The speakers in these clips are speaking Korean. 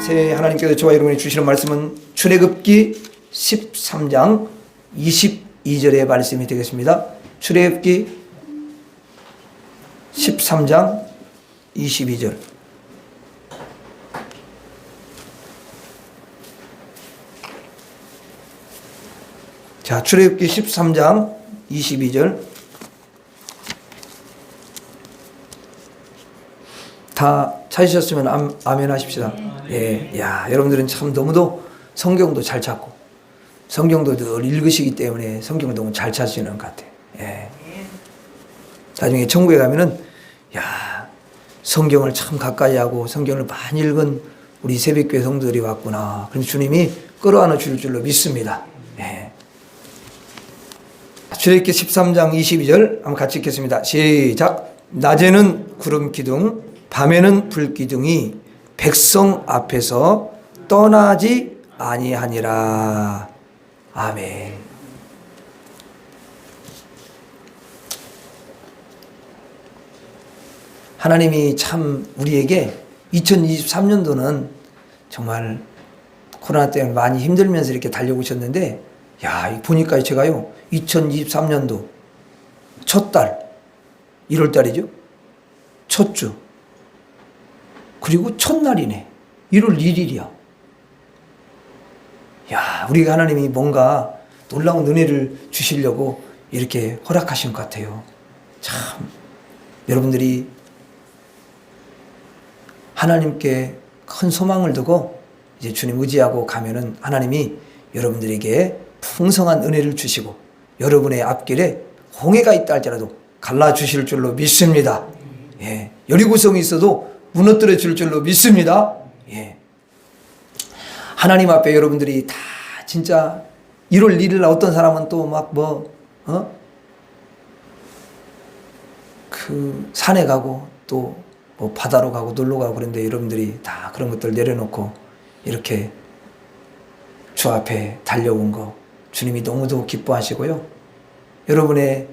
새 하나님께서 저와 여러분이 주시는 말씀은 출애굽기 13장 22절의 말씀이 되겠습니다. 출애굽기 13장 22절. 자, 출애굽기 13장 22절. 다 찾으셨으면 아멘 하십시다. 예, 야, 여러분들은 참 너무도 성경도 잘 찾고 성경도 늘 읽으시기 때문에 성경을 너무 잘 찾으시는 것 같아요. 예. 나중에 천국에 가면은 야, 성경을 참 가까이 하고 성경을 많이 읽은 우리 새벽교회 성도들이 왔구나. 그럼 주님이 끌어안아 줄 줄로 믿습니다. 예. 출애굽기 13장 22절 한번 같이 읽겠습니다. 시작. 낮에는 구름 기둥, 밤에는 불 기둥이 백성 앞에서 떠나지 아니하니라. 아멘. 하나님이 참 우리에게 2023년도는 정말 코로나 때문에 많이 힘들면서 이렇게 달려오셨는데, 야, 보니까 제가요, 2023년도 첫 달, 1월 달이죠? 첫 주. 그리고 첫날이네. 1월 1일이야. 야, 우리가 하나님이 뭔가 놀라운 은혜를 주시려고 이렇게 허락하신 것 같아요. 참, 여러분들이 하나님께 큰 소망을 두고 이제 주님 의지하고 가면은 하나님이 여러분들에게 풍성한 은혜를 주시고 여러분의 앞길에 홍해가 있다 할지라도 갈라주실 줄로 믿습니다. 예. 여리고성이 있어도 무너뜨려 줄 줄로 믿습니다. 예. 하나님 앞에 여러분들이 다 진짜 1월 1일 날 어떤 사람은 또 막 그 산에 가고 또 뭐 바다로 가고 놀러 가고 그런데 여러분들이 다 그런 것들 내려놓고 이렇게 주 앞에 달려온 거 주님이 너무도 기뻐하시고요. 여러분의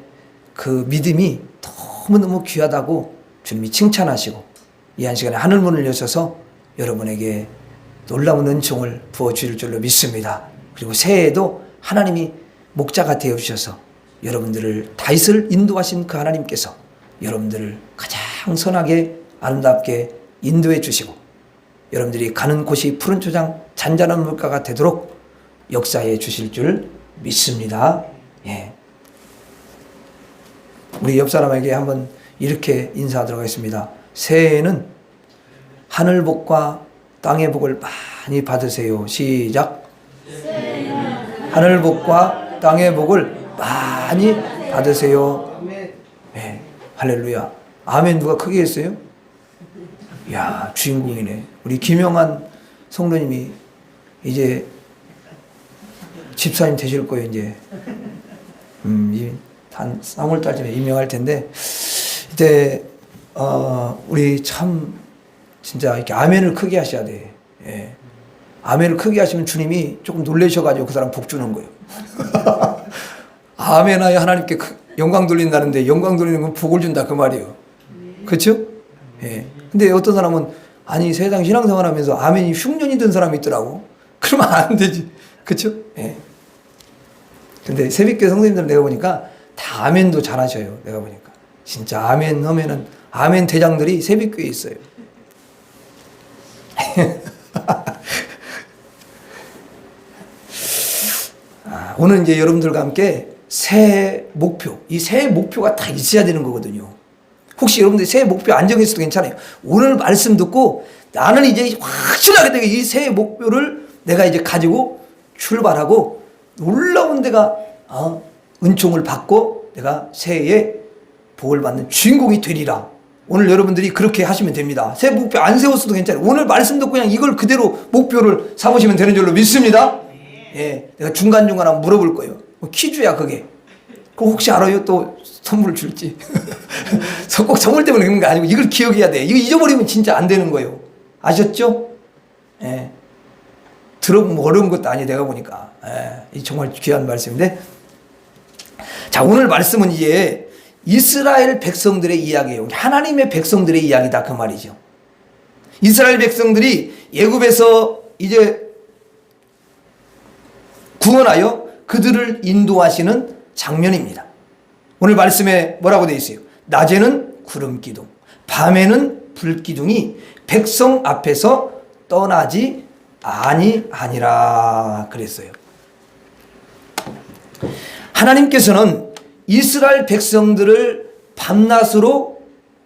그 믿음이 너무너무 귀하다고 주님이 칭찬하시고 이 한 시간에 하늘문을 여셔서 여러분에게 놀라운 은총을 부어주실 줄로 믿습니다. 그리고 새해에도 하나님이 목자가 되어주셔서 여러분들을 다윗을 인도하신 그 하나님께서 여러분들을 가장 선하게 아름답게 인도해 주시고 여러분들이 가는 곳이 푸른 초장 잔잔한 물가가 되도록 역사해 주실 줄 믿습니다. 예. 우리 옆 사람에게 한번 이렇게 인사하도록 하겠습니다. 새해에는 하늘 복과 땅의 복을 많이 받으세요. 시작. 하늘 복과 땅의 복을 많이 받으세요. 네. 할렐루야. 아멘. 누가 크게 했어요? 이야, 주인공이네. 우리 김영환 성도님이 이제 집사님 되실 거예요. 이제 한 3월달쯤에 임명할 텐데 이때 우리 참 진짜 이렇게 아멘을 크게 하셔야 돼. 예. 아멘을 크게 하시면 주님이 조금 놀라셔가지고 그 사람 복 주는 거예요. 아멘하여 하나님께 영광 돌린다는데 영광 돌리는 건 복을 준다 그 말이에요. 그렇죠? 예. 근데 어떤 사람은 아니 세상 신앙생활 하면서 아멘이 흉년이 든 사람이 있더라고. 그러면 안 되지. 그렇죠? 예. 근데 새벽교회 성도님들 내가 보니까 다 아멘도 잘하셔요. 내가 보니까 진짜 아멘 하면은 아멘 대장들이 새벽교회에 있어요. 오늘 이제 여러분들과 함께 새해 목표, 이 새해 목표가 다 있어야 되는 거거든요. 혹시 여러분들이 새해 목표 안 정했어도 괜찮아요. 오늘 말씀 듣고 나는 이제 확실하게 내가 이 새해 목표를 내가 이제 가지고 출발하고 놀라운 데가 은총을 받고 내가 새해에 복을 받는 주인공이 되리라. 오늘 여러분들이 그렇게 하시면 됩니다. 새해 목표 안 세웠어도 괜찮아요. 오늘 말씀 듣고 그냥 이걸 그대로 목표를 삼으시면 되는 줄로 믿습니다. 예, 내가 중간중간 한번 물어볼 거예요. 퀴즈야 그게. 그 혹시 알아요? 또 선물을 줄지. 꼭 선물 때문에 그런 거 아니고 이걸 기억해야 돼. 이거 잊어버리면 진짜 안 되는 거예요. 아셨죠? 예. 들어보면 어려운 것도 아니에요. 내가 보니까. 예. 정말 귀한 말씀인데. 자, 오늘 말씀은 이제 이스라엘 백성들의 이야기예요. 하나님의 백성들의 이야기다 그 말이죠. 이스라엘 백성들이 애굽에서 이제 구원하여 그들을 인도하시는 장면입니다. 오늘 말씀에 뭐라고 되어 있어요? 낮에는 구름 기둥, 밤에는 불 기둥이 백성 앞에서 떠나지 아니하니라 그랬어요. 하나님께서는 이스라엘 백성들을 밤낮으로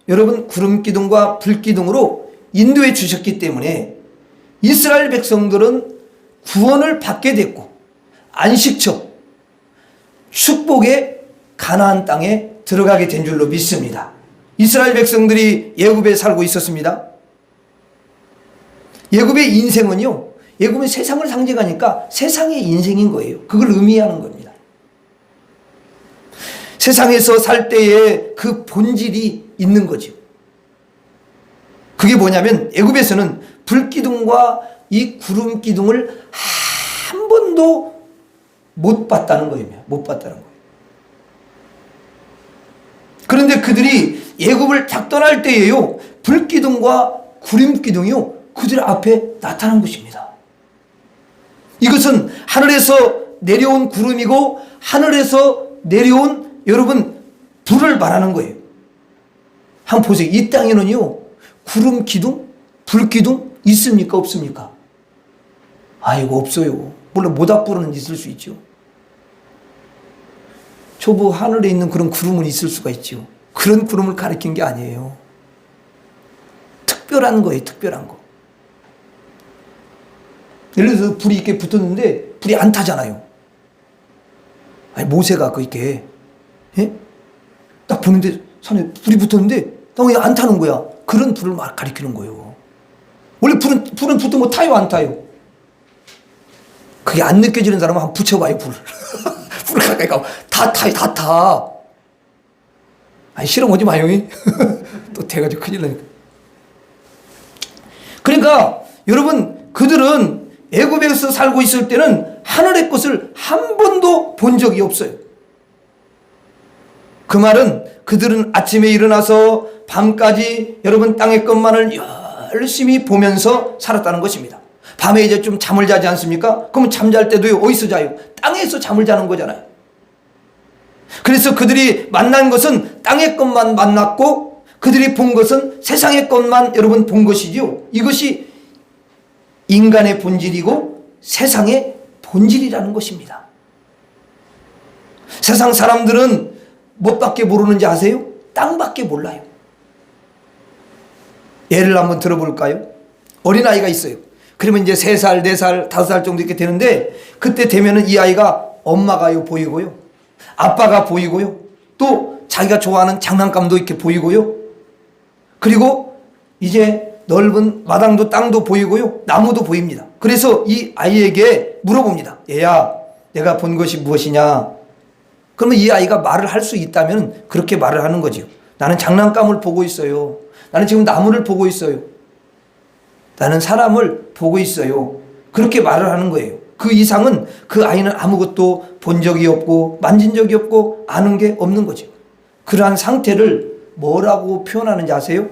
여러분 구름 기둥과 불 기둥으로 인도해 주셨기 때문에 이스라엘 백성들은 구원을 받게 됐고 안식처 축복의 가나안 땅에 들어가게 된 줄로 믿습니다. 이스라엘 백성들이 애굽에 살고 있었습니다. 애굽의 인생은요, 애굽은 세상을 상징하니까 세상의 인생인 거예요. 그걸 의미하는 겁니다. 세상에서 살 때의 그 본질이 있는 거죠. 그게 뭐냐면 애굽에서는 불기둥과 이 구름 기둥을 한 번도 못 봤다는 거예요. 못 봤다는 거예요. 그런데 그들이 애굽을 딱 떠날 때에요, 불기둥과 구름 기둥이요 그들 앞에 나타난 것입니다. 이것은 하늘에서 내려온 구름이고 하늘에서 내려온 여러분 불을 말하는 거예요. 한번 보세요. 이 땅에는요 구름 기둥, 불 기둥 있습니까? 없습니까? 아이고 없어요. 물론 모닥불은 있을 수 있죠. 저뭐 하늘에 있는 그런 구름은 있을 수가 있죠. 그런 구름을 가리킨 게 아니에요. 특별한 거예요. 특별한 거. 예를 들어서 불이 이렇게 붙었는데 불이 안 타잖아요. 아니 모세가 이렇게 딱 보는데 산에 불이 붙었는데 왜 안 타는 거야? 그런 불을 가리키는 거예요. 원래 불은 붙은 거 타요, 안 타요? 그게 안 느껴지는 사람은 한번 붙여봐요, 불을. 불을 가까이 가면 다 타요, 다 타. 아니, 실험 오지 마요. 또 돼가지고 큰일 나니까. 그러니까, 여러분, 그들은 애굽에서 살고 있을 때는 하늘의 것을 한 번도 본 적이 없어요. 그 말은 그들은 아침에 일어나서 밤까지 여러분 땅의 것만을 열심히 보면서 살았다는 것입니다. 밤에 이제 좀 잠을 자지 않습니까? 그러면 잠잘 때도요, 어디서 자요? 땅에서 잠을 자는 거잖아요. 그래서 그들이 만난 것은 땅의 것만 만났고 그들이 본 것은 세상의 것만 여러분 본 것이지요. 이것이 인간의 본질이고 세상의 본질이라는 것입니다. 세상 사람들은 무엇밖에 모르는지 아세요? 땅밖에 몰라요. 예를 한번 들어볼까요? 어린아이가 있어요. 그러면 이제 3살, 4살, 5살 정도 이렇게 되는데 그때 되면은 이 아이가 엄마가 보이고요. 아빠가 보이고요. 또 자기가 좋아하는 장난감도 이렇게 보이고요. 그리고 이제 넓은 마당도 땅도 보이고요. 나무도 보입니다. 그래서 이 아이에게 물어봅니다. 얘야, 내가 본 것이 무엇이냐? 그러면 이 아이가 말을 할 수 있다면 그렇게 말을 하는 거죠. 나는 장난감을 보고 있어요. 나는 지금 나무를 보고 있어요. 나는 사람을 보고 있어요. 그렇게 말을 하는 거예요. 그 이상은 그 아이는 아무것도 본 적이 없고 만진 적이 없고 아는 게 없는 거죠. 그러한 상태를 뭐라고 표현하는지 아세요?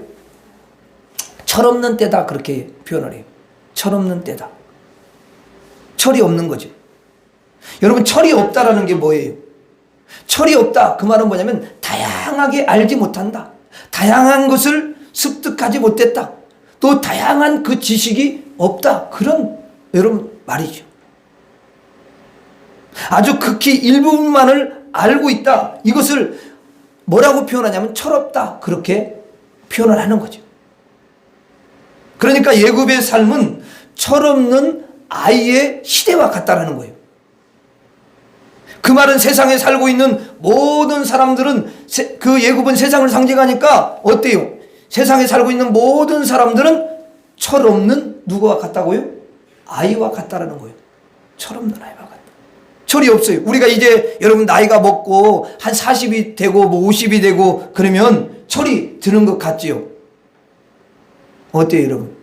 철없는 때다, 그렇게 표현을 해요. 철없는 때다. 철이 없는 거죠. 여러분, 철이 없다라는 게 뭐예요? 철이 없다, 그 말은 뭐냐면 다양하게 알지 못한다. 다양한 것을 습득하지 못했다. 또 다양한 그 지식이 없다. 그런 여러분 말이죠. 아주 극히 일부분만을 알고 있다. 이것을 뭐라고 표현하냐면 철없다. 그렇게 표현을 하는 거죠. 그러니까 애굽의 삶은 철없는 아이의 시대와 같다라는 거예요. 그 말은 세상에 살고 있는 모든 사람들은 그 애굽은 세상을 상징하니까 어때요? 세상에 살고 있는 모든 사람들은 철없는 누구와 같다고요? 아이와 같다라는 거예요. 철없는 아이와 같다. 철이 없어요. 우리가 이제 여러분 나이가 먹고 한 40이 되고 뭐 50이 되고 그러면 철이 드는 것 같지요? 어때요, 여러분?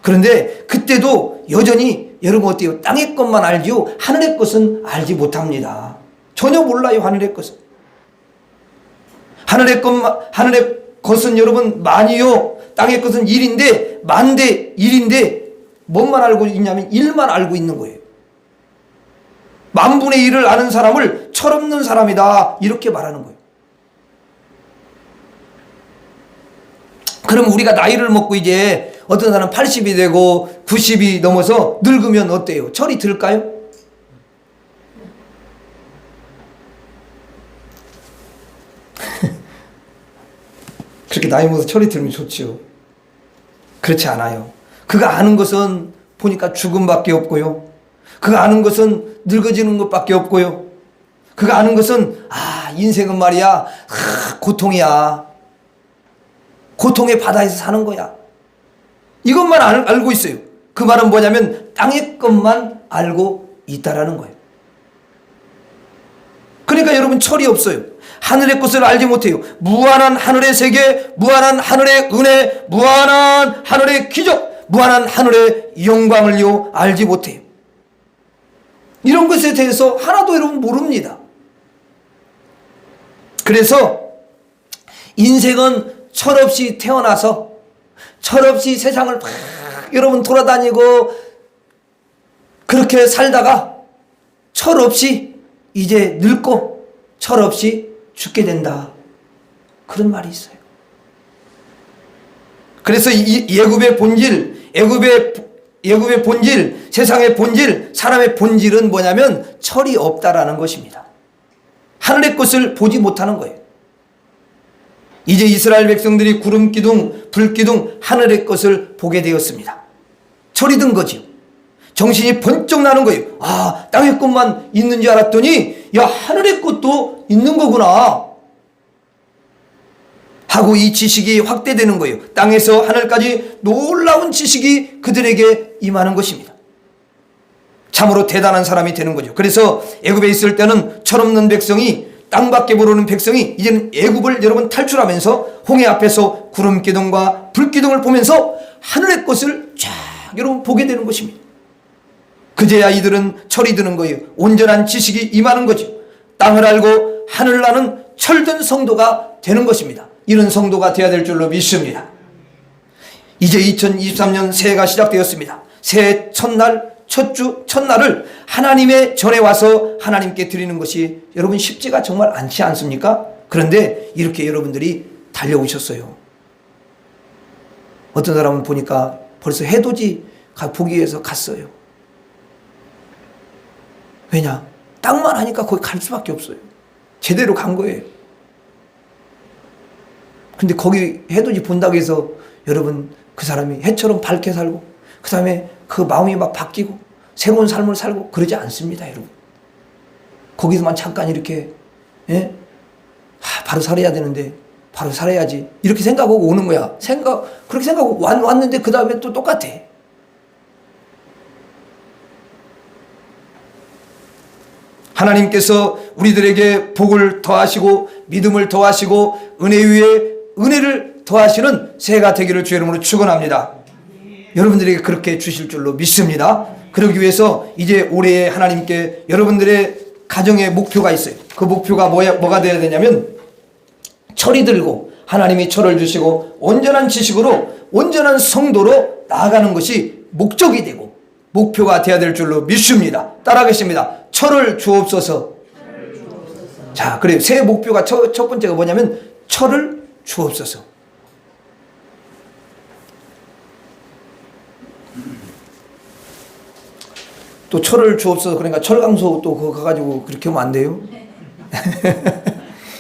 그런데 그때도 여전히 여러분 어때요? 땅의 것만 알지요, 하늘의 것은 알지 못합니다. 전혀 몰라요, 하늘의 것은. 하늘의 것은 여러분 많이요, 땅의 것은 1인데 만대 1인데 뭔만 알고 있냐면 1만 알고 있는 거예요. 만분의 1을 아는 사람을 철없는 사람이다 이렇게 말하는 거예요. 그럼 우리가 나이를 먹고 이제 어떤 사람 80이 되고 90이 넘어서 늙으면 어때요? 철이 들까요? 그렇게 나이 먹어서 철이 들면 좋지요. 그렇지 않아요. 그가 아는 것은 보니까 죽음밖에 없고요. 그가 아는 것은 늙어지는 것밖에 없고요. 그가 아는 것은 인생은 말이야 고통이야. 고통의 바다에서 사는 거야. 이것만 알고 있어요. 그 말은 뭐냐면 땅의 것만 알고 있다라는 거예요. 그러니까 여러분 철이 없어요. 하늘의 것을 알지 못해요. 무한한 하늘의 세계, 무한한 하늘의 은혜, 무한한 하늘의 기적, 무한한 하늘의 영광을요 알지 못해요. 이런 것에 대해서 하나도 여러분 모릅니다. 그래서 인생은 철없이 태어나서 철없이 세상을 막 여러분 돌아다니고 그렇게 살다가 철없이 이제 늙고 철없이 죽게 된다. 그런 말이 있어요. 그래서 이 애굽의 본질, 애굽의 본질, 세상의 본질, 사람의 본질은 뭐냐면 철이 없다라는 것입니다. 하늘의 것을 보지 못하는 거예요. 이제 이스라엘 백성들이 구름 기둥, 불 기둥, 하늘의 것을 보게 되었습니다. 철이 든 거지요. 정신이 번쩍 나는 거예요. 땅의 것만 있는 줄 알았더니 야 하늘의 것도 있는 거구나 하고 이 지식이 확대되는 거예요. 땅에서 하늘까지 놀라운 지식이 그들에게 임하는 것입니다. 참으로 대단한 사람이 되는 거죠. 그래서 애굽에 있을 때는 철없는 백성이, 땅밖에 모르는 백성이 이제는 애굽을 여러분 탈출하면서 홍해 앞에서 구름 기둥과 불 기둥을 보면서 하늘의 것을 쫙 여러분 보게 되는 것입니다. 그제야 이들은 철이 드는 거예요. 온전한 지식이 임하는 거죠. 땅을 알고 하늘을 아는 철든 성도가 되는 것입니다. 이런 성도가 되어야 될 줄로 믿습니다. 이제 2023년 새해가 시작되었습니다. 새해 첫날, 첫주, 첫날을 하나님의 전에 와서 하나님께 드리는 것이 여러분 쉽지가 정말 않지 않습니까? 그런데 이렇게 여러분들이 달려오셨어요. 어떤 사람은 보니까 벌써 해돋이 보기 위해서 갔어요. 왜냐? 땅만 하니까 거기 갈 수밖에 없어요. 제대로 간 거예요. 근데 거기 해돋이 본다고 해서 여러분 그 사람이 해처럼 밝게 살고 그 다음에 그 마음이 막 바뀌고 새로운 삶을 살고 그러지 않습니다, 여러분. 거기서만 잠깐 이렇게 바로 살아야 되는데 바로 살아야지 이렇게 생각하고 오는 거야. 그렇게 생각하고 왔는데 그 다음에 또 똑같아. 하나님께서 우리들에게 복을 더하시고 믿음을 더하시고 은혜 위에 은혜를 더하시는 새해가 되기를 주의 이름으로 축원합니다. 여러분들에게 그렇게 주실 줄로 믿습니다. 그러기 위해서 이제 올해에 하나님께 여러분들의 가정의 목표가 있어요. 그 목표가 뭐가 되어야 되냐면 철이 들고 하나님이 철을 주시고 온전한 지식으로 온전한 성도로 나아가는 것이 목적이 되고 목표가 되어야 될 줄로 믿습니다. 따라하겠습니다. 철을 주옵소서. 자, 그래요. 새해 목표가 첫 번째가 뭐냐면 철을 주옵소서. 또 철을 주옵소서. 그러니까 철강소 또 그거 가가지고 그렇게 하면 안 돼요.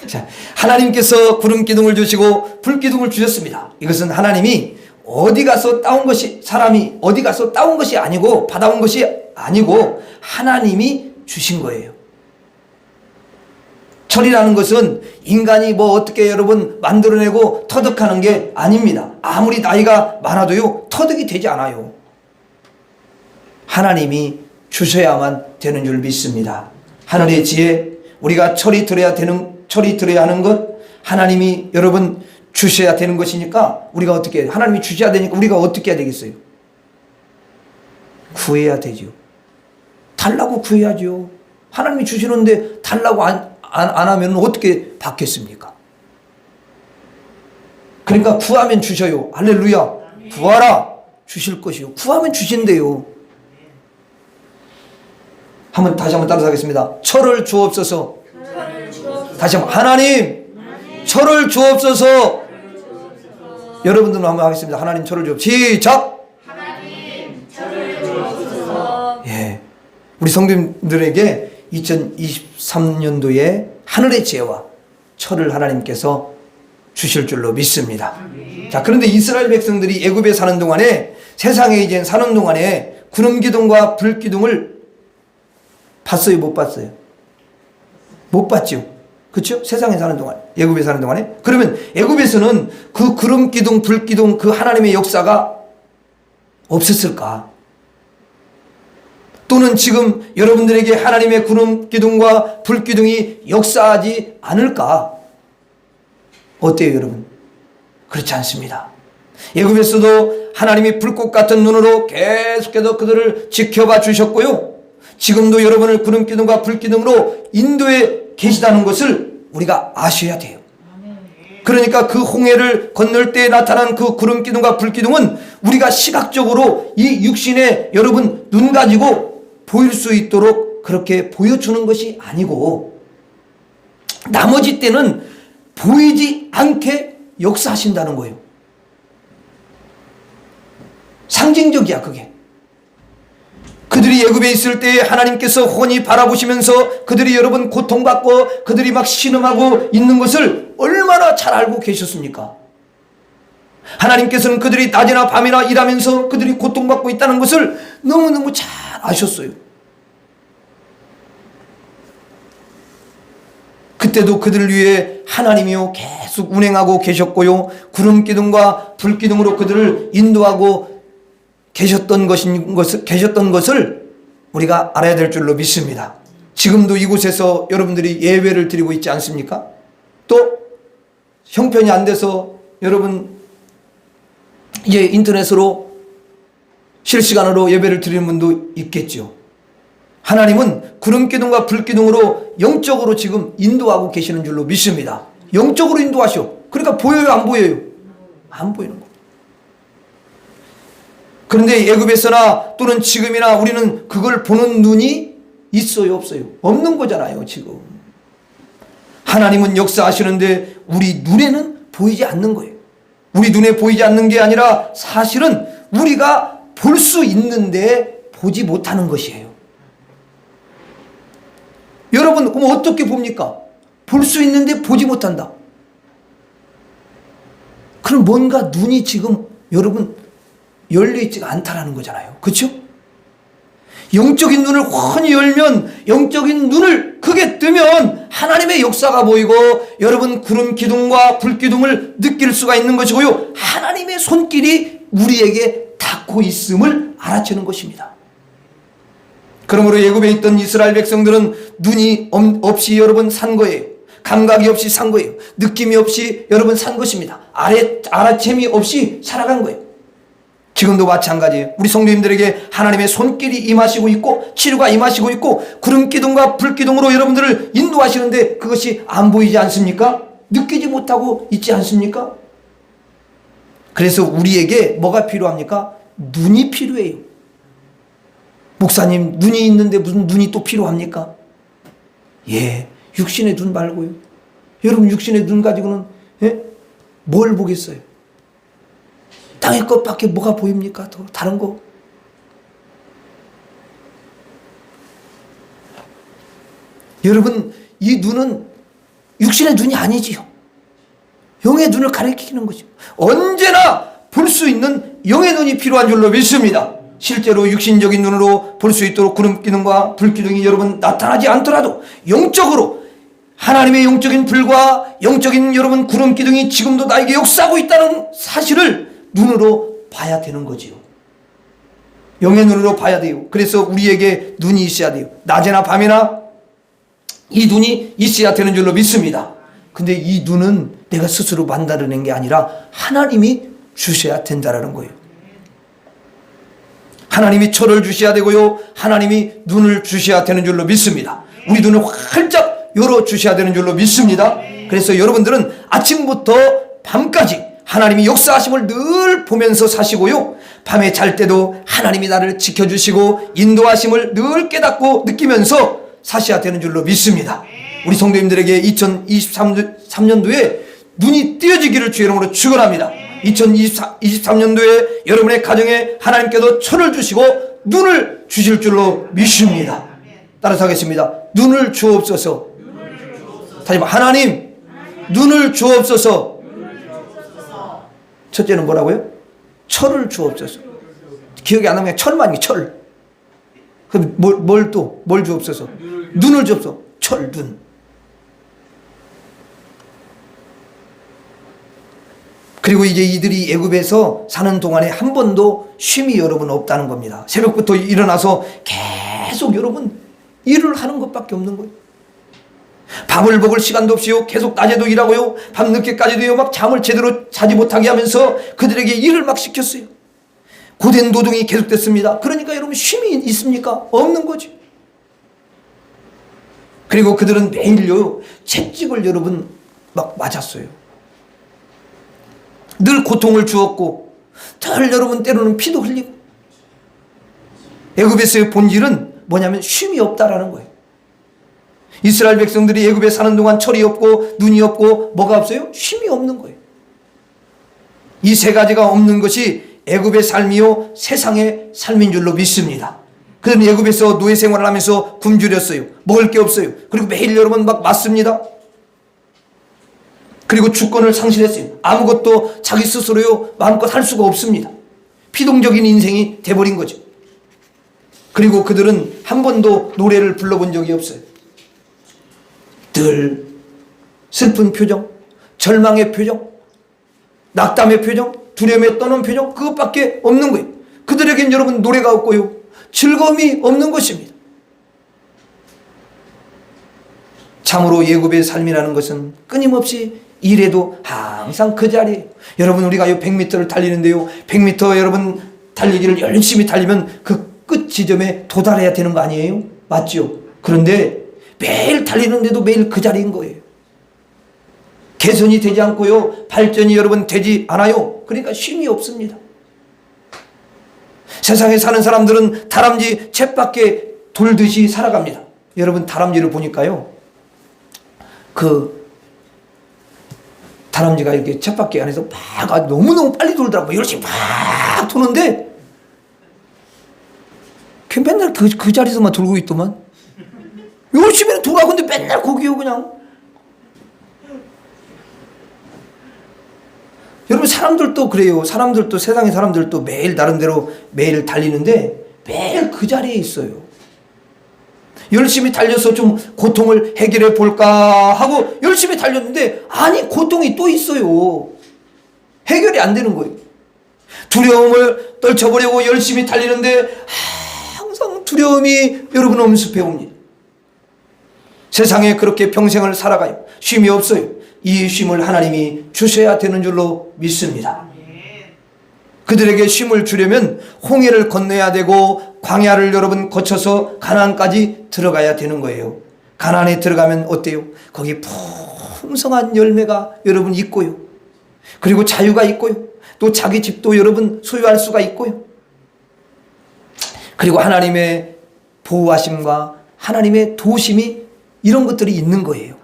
자, 하나님께서 구름 기둥을 주시고 불 기둥을 주셨습니다. 이것은 하나님이 어디 가서 따온 것이, 사람이 어디 가서 따온 것이 아니고 받아온 것이 아니고 하나님이 주신 거예요. 철이라는 것은 인간이 뭐 어떻게 여러분 만들어내고 터득하는 게 아닙니다. 아무리 나이가 많아도요 터득이 되지 않아요. 하나님이 주셔야만 되는 줄 믿습니다. 하늘의 지혜, 우리가 철이 들어야 하는 것, 하나님이 여러분 주셔야 되는 것이니까 우리가 어떻게 해요? 하나님이 주셔야 되니까 우리가 어떻게 해야 되겠어요? 구해야 되죠. 달라고 구해야죠. 하나님이 주시는데 달라고 안 하면 어떻게 받겠습니까? 그러니까 구하면 주셔요. 할렐루야. 구하라 주실 것이요. 구하면 주신대요. 다시 한번 따라서 하겠습니다. 철을 주옵소서. 다시 한번 하나님 철을 주옵소서. 여러분들도 한번 하겠습니다. 하나님 철을 주옵소서. 시작. 하나님 철을 주옵소서. 예, 우리 성도님들에게 2023년도에 하늘의 지혜와 철을 하나님께서 주실 줄로 믿습니다. 자, 그런데 이스라엘 백성들이 애굽에 사는 동안에, 세상에 이제 사는 동안에 구름 기둥과 불 기둥을 봤어요, 못 봤어요? 못 봤죠. 그렇죠? 세상에 사는 동안, 애굽에 사는 동안에. 그러면 애굽에서는 그 구름 기둥, 불 기둥, 그 하나님의 역사가 없었을까? 또는 지금 여러분들에게 하나님의 구름 기둥과 불 기둥이 역사하지 않을까? 어때요, 여러분? 그렇지 않습니다. 애굽에서도 하나님이 불꽃 같은 눈으로 계속해서 그들을 지켜봐 주셨고요. 지금도 여러분을 구름 기둥과 불 기둥으로 인도에 계시다는 것을 우리가 아셔야 돼요. 그러니까 그 홍해를 건널 때 나타난 그 구름 기둥과 불 기둥은 우리가 시각적으로 이 육신에 여러분 눈 가지고 보일 수 있도록 그렇게 보여주는 것이 아니고, 나머지 때는 보이지 않게 역사하신다는 거예요. 상징적이야, 그게. 그들이 애굽에 있을 때 하나님께서 훤히 바라보시면서 그들이 여러분 고통받고 그들이 막 신음하고 있는 것을 얼마나 잘 알고 계셨습니까? 하나님께서는 그들이 낮이나 밤이나 일하면서 그들이 고통받고 있다는 것을 너무너무 잘 아셨어요. 그때도 그들을 위해 하나님이요 계속 운행하고 계셨고요, 구름 기둥과 불 기둥으로 그들을 인도하고 계셨던 것을 우리가 알아야 될 줄로 믿습니다. 지금도 이곳에서 여러분들이 예배를 드리고 있지 않습니까? 또 형편이 안 돼서 여러분 이제 인터넷으로 실시간으로 예배를 드리는 분도 있겠죠. 하나님은 구름 기둥과 불 기둥으로 영적으로 지금 인도하고 계시는 줄로 믿습니다. 영적으로 인도하셔. 그러니까 보여요, 안 보여요? 안 보이는 거예요. 그런데 애굽에서나 또는 지금이나 우리는 그걸 보는 눈이 있어요, 없어요? 없는 거잖아요, 지금. 하나님은 역사하시는데 우리 눈에는 보이지 않는 거예요. 우리 눈에 보이지 않는 게 아니라 사실은 우리가 볼 수 있는데 보지 못하는 것이에요. 여러분, 그럼 어떻게 봅니까? 볼 수 있는데 보지 못한다. 그럼 뭔가 눈이 지금 여러분 열려있지가 않다라는 거잖아요. 그렇죠? 영적인 눈을 훤히 열면, 영적인 눈을 크게 뜨면 하나님의 역사가 보이고 여러분 구름 기둥과 불 기둥을 느낄 수가 있는 것이고요, 하나님의 손길이 우리에게 닿고 있음을 알아채는 것입니다. 그러므로 애굽에 있던 이스라엘 백성들은 눈이 없이 여러분 산 거예요. 감각이 없이 산 거예요. 느낌이 없이 여러분 산 것입니다. 알아챔이 없이 살아간 거예요. 지금도 마찬가지예요. 우리 성도님들에게 하나님의 손길이 임하시고 있고 치료가 임하시고 있고 구름 기둥과 불 기둥으로 여러분들을 인도하시는데 그것이 안 보이지 않습니까? 느끼지 못하고 있지 않습니까? 그래서 우리에게 뭐가 필요합니까? 눈이 필요해요. 목사님, 눈이 있는데 무슨 눈이 또 필요합니까? 예, 육신의 눈 말고요. 여러분, 육신의 눈 가지고는 뭘 보겠어요? 땅의 것밖에 뭐가 보입니까? 더 다른 거? 여러분, 이 눈은 육신의 눈이 아니지요. 영의 눈을 가리키는 거죠. 언제나 볼 수 있는 영의 눈이 필요한 줄로 믿습니다. 실제로 육신적인 눈으로 볼 수 있도록 구름 기둥과 불 기둥이 여러분 나타나지 않더라도 영적으로 하나님의 영적인 불과 영적인 여러분 구름 기둥이 지금도 나에게 역사하고 있다는 사실을 눈으로 봐야 되는 거지요. 영의 눈으로 봐야 돼요. 그래서 우리에게 눈이 있어야 돼요. 낮이나 밤이나 이 눈이 있어야 되는 줄로 믿습니다. 근데 이 눈은 내가 스스로 만들어낸 게 아니라 하나님이 주셔야 된다는 거예요. 하나님이 철을 주셔야 되고요, 하나님이 눈을 주셔야 되는 줄로 믿습니다. 우리 눈을 활짝 열어주셔야 되는 줄로 믿습니다. 그래서 여러분들은 아침부터 밤까지 하나님이 역사하심을 늘 보면서 사시고요. 밤에 잘 때도 하나님이 나를 지켜주시고 인도하심을 늘 깨닫고 느끼면서 사셔야 되는 줄로 믿습니다. 우리 성도님들에게 2023년도에 눈이 띄어지기를 주의 이름으로 축원합니다. 2023년도에 여러분의 가정에 하나님께서 천을 주시고 눈을 주실 줄로 믿습니다. 따라서 하겠습니다. 눈을 주옵소서. 다시 한번 하나님 눈을 주옵소서. 첫째는 뭐라고요? 철을 주옵소서. 기억이 안 나면 철만, 철. 그럼 뭘 주옵소서? 눈을 주옵소서. 철, 눈. 그리고 이제 이들이 애굽에서 사는 동안에 한 번도 쉼이 여러분 없다는 겁니다. 새벽부터 일어나서 계속 여러분 일을 하는 것밖에 없는 거예요. 밥을 먹을 시간도 없이요. 계속 낮에도 일하고요. 밤늦게까지도요. 막 잠을 제대로 자지 못하게 하면서 그들에게 일을 막 시켰어요. 고된 노동이 계속됐습니다. 그러니까 여러분 쉼이 있습니까? 없는 거죠. 그리고 그들은 매일요. 채찍을 여러분 막 맞았어요. 늘 고통을 주었고 늘 여러분 때로는 피도 흘리고. 애굽에서의 본질은 뭐냐면 쉼이 없다라는 거예요. 이스라엘 백성들이 애굽에 사는 동안 철이 없고 눈이 없고 뭐가 없어요? 쉼이 없는 거예요. 이 세 가지가 없는 것이 애굽의 삶이요 세상의 삶인 줄로 믿습니다. 그들은 애굽에서 노예 생활을 하면서 굶주렸어요. 먹을 게 없어요. 그리고 매일 여러분 막 맞습니다. 그리고 주권을 상실했어요. 아무것도 자기 스스로요 마음껏 할 수가 없습니다. 피동적인 인생이 돼버린 거죠. 그리고 그들은 한 번도 노래를 불러본 적이 없어요. 늘 슬픈 표정, 절망의 표정, 낙담의 표정, 두려움에 떠는 표정, 그것밖에 없는 거예요. 그들에겐 여러분 노래가 없고요 즐거움이 없는 것입니다. 참으로 애굽의 삶이라는 것은 끊임없이 일해도 항상 그 자리에. 여러분 우리가 100m를 달리는데요 100m 여러분 달리기를 열심히 달리면 그 끝 지점에 도달해야 되는 거 아니에요? 맞죠? 그런데 매일 달리는데도 매일 그 자리인 거예요. 개선이 되지 않고요 발전이 여러분 되지 않아요. 그러니까 쉼이 없습니다. 세상에 사는 사람들은 다람쥐 쳇바퀴 돌듯이 살아갑니다. 여러분 다람쥐를 보니까요 그 다람쥐가 이렇게 쳇바퀴 안에서 막 너무너무 빨리 돌더라고요. 열심히 막 도는데 걔 맨날 그 자리에서만 돌고 있더만. 열심히 돌아. 근데 맨날 거기요 그냥. 여러분 사람들도 그래요. 사람들도 세상의 사람들도 매일 나름대로 매일 달리는데 매일 그 자리에 있어요. 열심히 달려서 좀 고통을 해결해 볼까 하고 열심히 달렸는데 아니 고통이 또 있어요. 해결이 안 되는 거예요. 두려움을 떨쳐보려고 열심히 달리는데 항상 두려움이 여러분 엄습해 옵니다. 세상에 그렇게 평생을 살아가요. 쉼이 없어요. 이 쉼을 하나님이 주셔야 되는 줄로 믿습니다. 그들에게 쉼을 주려면 홍해를 건너야 되고 광야를 여러분 거쳐서 가나안까지 들어가야 되는 거예요. 가나안에 들어가면 어때요? 거기 풍성한 열매가 여러분 있고요. 그리고 자유가 있고요. 또 자기 집도 여러분 소유할 수가 있고요. 그리고 하나님의 보호하심과 하나님의 도우심이 이런 것들이 있는 거예요.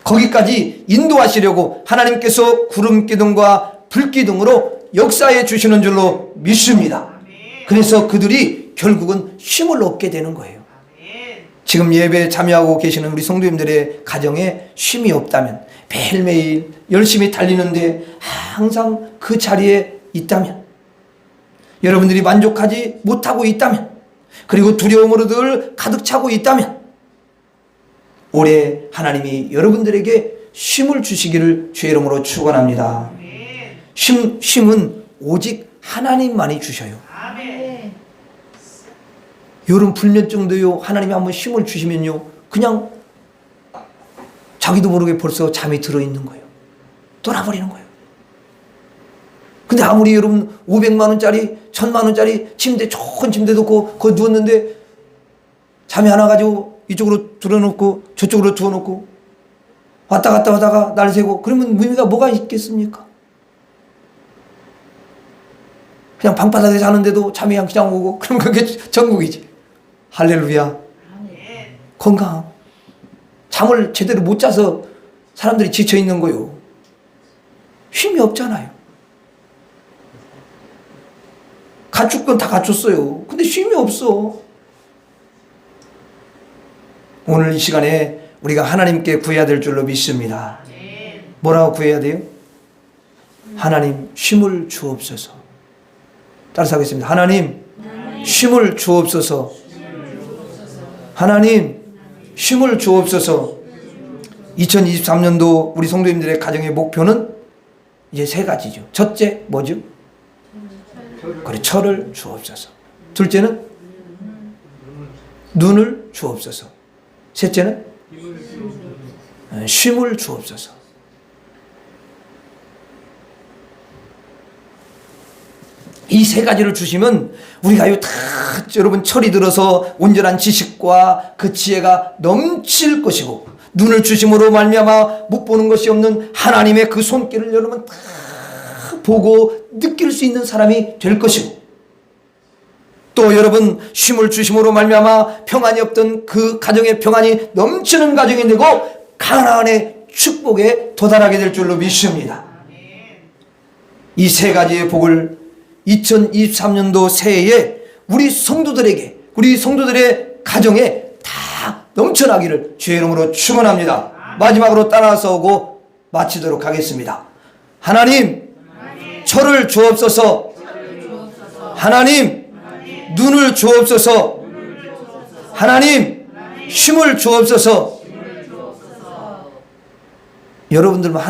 거기까지 인도하시려고 하나님께서 구름 기둥과 불 기둥으로 역사해 주시는 줄로 믿습니다. 그래서 그들이 결국은 쉼을 얻게 되는 거예요. 지금 예배에 참여하고 계시는 우리 성도님들의 가정에 쉼이 없다면, 매일매일 열심히 달리는데 항상 그 자리에 있다면, 여러분들이 만족하지 못하고 있다면, 그리고 두려움으로 늘 가득 차고 있다면, 올해 하나님이 여러분들에게 쉼을 주시기를 주의 이름으로 축원합니다. 쉼은 오직 하나님만이 주셔요. 여름 불면증도요, 하나님이 한번 쉼을 주시면요, 그냥 자기도 모르게 벌써 잠이 들어있는 거예요. 떠나버리는 거예요. 근데 아무리 여러분 500만 원짜리 1000만 원짜리 침대, 좋은 침대 놓고 거기 누웠는데 잠이 안 와가지고 이쪽으로 들어놓고 저쪽으로 두어놓고 왔다 갔다 하다가 날 새고 그러면 의미가 뭐가 있겠습니까? 그냥 방바닥에 자는데도 잠이 그냥 오고 그럼 그게 천국이지. 할렐루야. 건강. 잠을 제대로 못 자서 사람들이 지쳐 있는 거요. 쉼이 없잖아요. 갖출 건 다 갖췄어요. 근데 쉼이 없어. 오늘 이 시간에 우리가 하나님께 구해야 될 줄로 믿습니다. 뭐라고 구해야 돼요? 하나님 쉼을 주옵소서. 따라서 하겠습니다. 하나님 쉼을 주옵소서. 하나님 쉼을 주옵소서. 2023년도 우리 성도님들의 가정의 목표는 이제 세 가지죠. 첫째 뭐죠? 그래, 철을 주옵소서. 둘째는 눈을 주옵소서. 셋째는 쉼을 주옵소서. 이 세 가지를 주시면 우리가 다 여러분 철이 들어서 온전한 지식과 그 지혜가 넘칠 것이고, 눈을 주심으로 말미암아 못 보는 것이 없는 하나님의 그 손길을 여러분 다 보고 느낄 수 있는 사람이 될 것이고, 또 여러분 쉼을 주심으로 말미암아 평안이 없던 그 가정의 평안이 넘치는 가정이 되고 가나안의 축복에 도달하게 될 줄로 믿습니다. 이 세 가지의 복을 2023년도 새해에 우리 성도들에게, 우리 성도들의 가정에 다 넘쳐나기를 주의 이름으로 축원합니다. 마지막으로 따라서 오고 마치도록 하겠습니다. 하나님 철을 주옵소서. 하나님 눈을 주옵소서. 하나님 쉼을 주옵소서. 여러분들만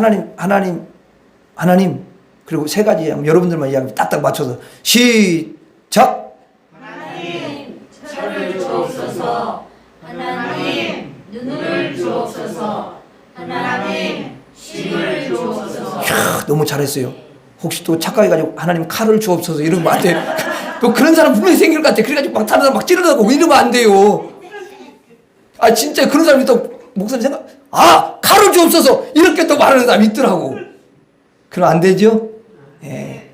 하나님 그리고 세 가지 여러분들만 이야기하면 딱딱 맞춰서 시작. 하나님 철을 주옵소서. 하나님 눈을 주옵소서. 하나님 쉼을 주옵소서. 이야, 너무 잘했어요. 혹시 또 착각해가지고 하나님 칼을 주옵소서 이러면 안 돼. 또 그런 사람 분명히 생길 것 같아. 그래가지고 막 다른 사람 막 찌르다고 이러면 안 돼요. 아 진짜 그런 사람이 또 목사님 생각, 칼을 주옵소서 이렇게 또 말하는 사람이 있더라고. 그럼 안 되죠? 예.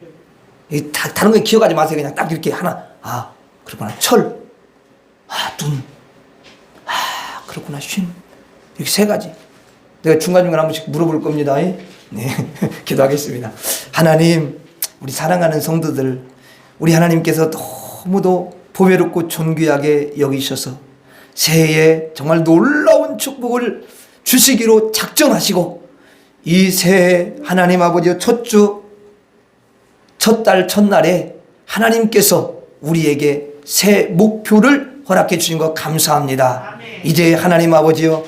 다른 거 기억하지 마세요. 그냥 딱 이렇게 하나. 그렇구나. 철. 눈. 그렇구나. 쉼. 이렇게 세 가지. 내가 중간중간 한 번씩 물어볼 겁니다. 네. 기도하겠습니다. 하나님, 우리 사랑하는 성도들, 우리 하나님께서 너무도 보배롭고 존귀하게 여기셔서 새해에 정말 놀라운 축복을 주시기로 작정하시고, 이 새해 하나님 아버지의 첫 주, 첫 달, 첫날에 하나님께서 우리에게 새 목표를 허락해 주신 것 감사합니다. 이제 하나님 아버지여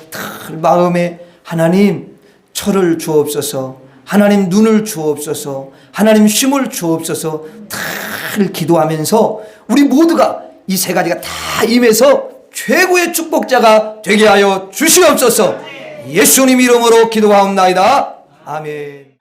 마음에 하나님 철을 주옵소서, 하나님 눈을 주옵소서, 하나님 쉼을 주옵소서 다를 기도하면서 우리 모두가 이 세 가지가 다 임해서 최고의 축복자가 되게 하여 주시옵소서. 예수님 이름으로 기도하옵나이다. 아멘.